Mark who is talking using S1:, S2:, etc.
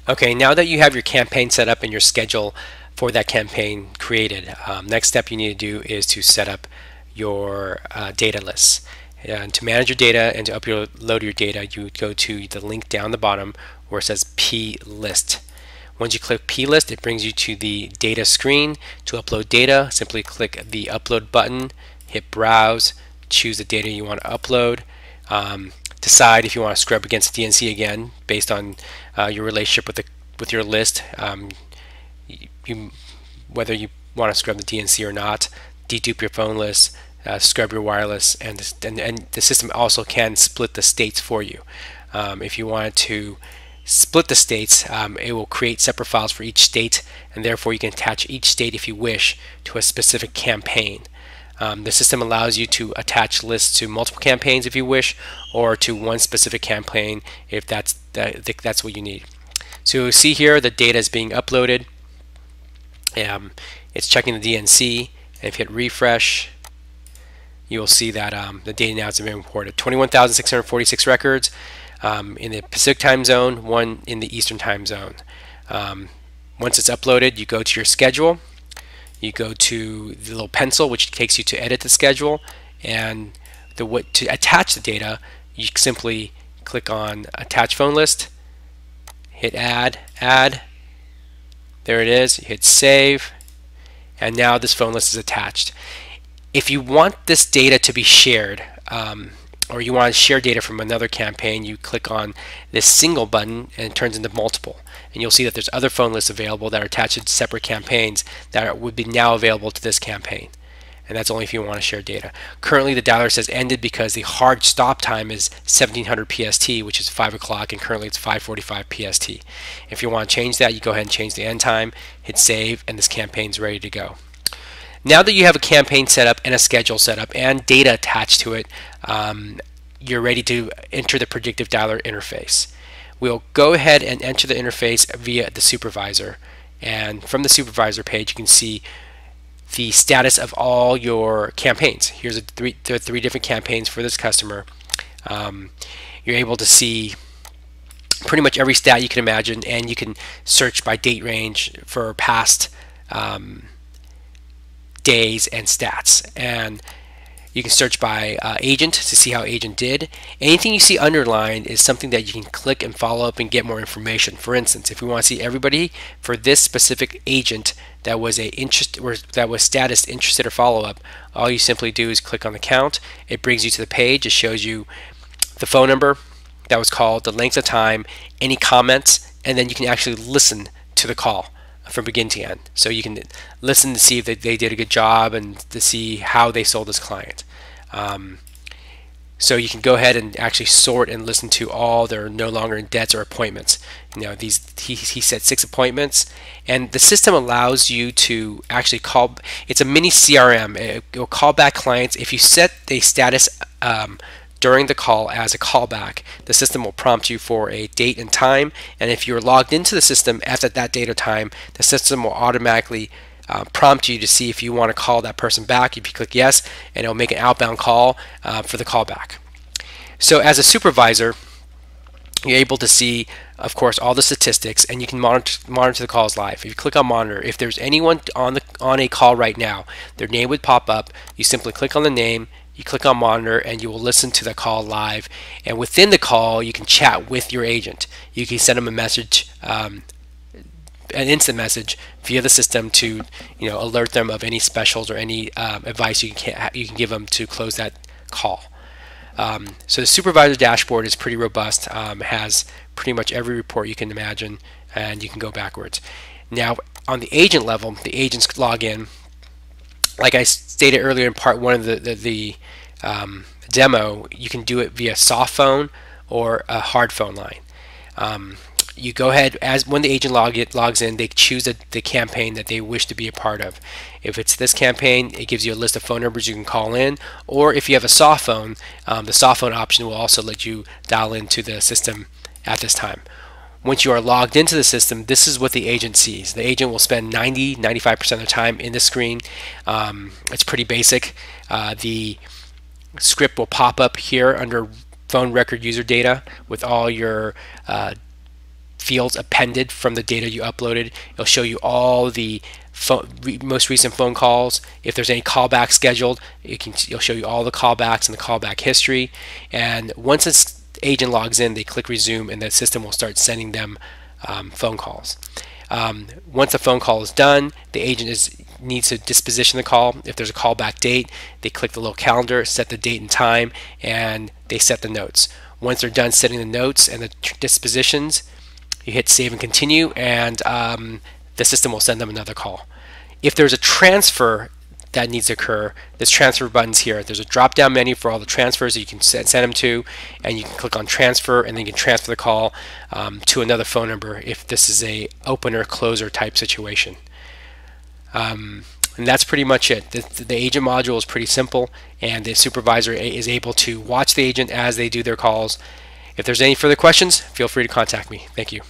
S1: Okay, now that you have your campaign set up and your schedule for that campaign created, next step you need to do is to set up your data lists. And to manage your data and to upload your data, you would go to the link down the bottom where it says P list. Once you click P list, it brings you to the data screen. To upload data, simply click the upload button, hit browse, choose the data you want to upload. Decide if you want to scrub against the DNC again based on your relationship with your list, whether you want to scrub the DNC or not, dedupe your phone list, scrub your wireless, and the system also can split the states for you. If you wanted to split the states, it will create separate files for each state, and therefore you can attach each state if you wish to a specific campaign. The system allows you to attach lists to multiple campaigns if you wish, or to one specific campaign if that's what you need. So you'll see here the data is being uploaded. It's checking the DNC, and if you hit refresh, you will see that the data now has been imported. 21,646 records in the Pacific time zone, one in the Eastern time zone. Once it's uploaded, you go to your schedule. You go to the little pencil which takes you to edit the schedule, and to attach the data, you simply click on attach phone list, hit add, there it is, you hit save, and now this phone list is attached. If you want this data to be shared, or you want to share data from another campaign, you click on this single button and it turns into multiple. And you'll see that there's other phone lists available that are attached to separate campaigns that would be now available to this campaign. And that's only if you want to share data. Currently the dialer says ended because the hard stop time is 1700 PST, which is 5 o'clock, and currently it's 5:45 PST. If you want to change that, you go ahead and change the end time, hit save, and this campaign's ready to go. Now that you have a campaign set up and a schedule set up and data attached to it, you're ready to enter the predictive dialer interface. We'll go ahead and enter the interface via the supervisor, and from the supervisor page you can see the status of all your campaigns. Here's there are three different campaigns for this customer. You're able to see pretty much every stat you can imagine, and you can search by date range for past days and stats, and you can search by agent to see how agent did. Anything you see underlined is something that you can click and follow up and get more information. For instance, if we want to see everybody for this specific agent that was status interested or follow up, all you simply do is click on the count. It brings you to the page. It shows you the phone number that was called, the length of time, any comments, and then you can actually listen to the call from beginning to end. So you can listen to see if they did a good job and to see how they sold this client. So you can go ahead and actually sort and listen to all their no longer in debts or appointments. You know, he set 6 appointments, and the system allows you to actually call. It's a mini CRM. It will call back clients if you set the status during the call as a callback. The system will prompt you for a date and time, and if you're logged into the system after that date or time, the system will automatically prompt you to see if you want to call that person back. If you click yes, and it'll make an outbound call for the callback. So as a supervisor, you're able to see, of course, all the statistics, and you can monitor the calls live. If you click on monitor, if there's anyone on a call right now, their name would pop up. You simply click on the name, you click on monitor, and you will listen to the call live. And within the call, you can chat with your agent. You can send them a message, an instant message via the system to alert them of any specials or any advice you can give them to close that call. So the supervisor dashboard is pretty robust. Has pretty much every report you can imagine, and you can go backwards. Now on the agent level, the agents log in. Like I stated earlier in part 1 of the demo, you can do it via soft phone or a hard phone line. You go ahead, when the agent logs in, they choose the campaign that they wish to be a part of. If it's this campaign, it gives you a list of phone numbers you can call in, or if you have a soft phone, the soft phone option will also let you dial into the system at this time. Once you are logged into the system, this is what the agent sees. The agent will spend 90-95% of the time in the screen. It's pretty basic. The script will pop up here under phone record user data with all your fields appended from the data you uploaded. It'll show you all the most recent phone calls. If there's any callbacks scheduled, it'll show you all the callbacks and the callback history. And once an agent logs in, they click resume, and the system will start sending them phone calls. Once a phone call is done, the agent needs to disposition the call. If there's a callback date, they click the little calendar, set the date and time, and they set the notes. Once they're done setting the notes and the dispositions, you hit save and continue, and the system will send them another call. If there's a transfer that needs to occur, there's transfer buttons here. There's a drop-down menu for all the transfers that you can send them to, and you can click on transfer, and then you can transfer the call to another phone number if this is a opener closer type situation. And that's pretty much it. The agent module is pretty simple, and the supervisor is able to watch the agent as they do their calls. If there's any further questions, feel free to contact me. Thank you.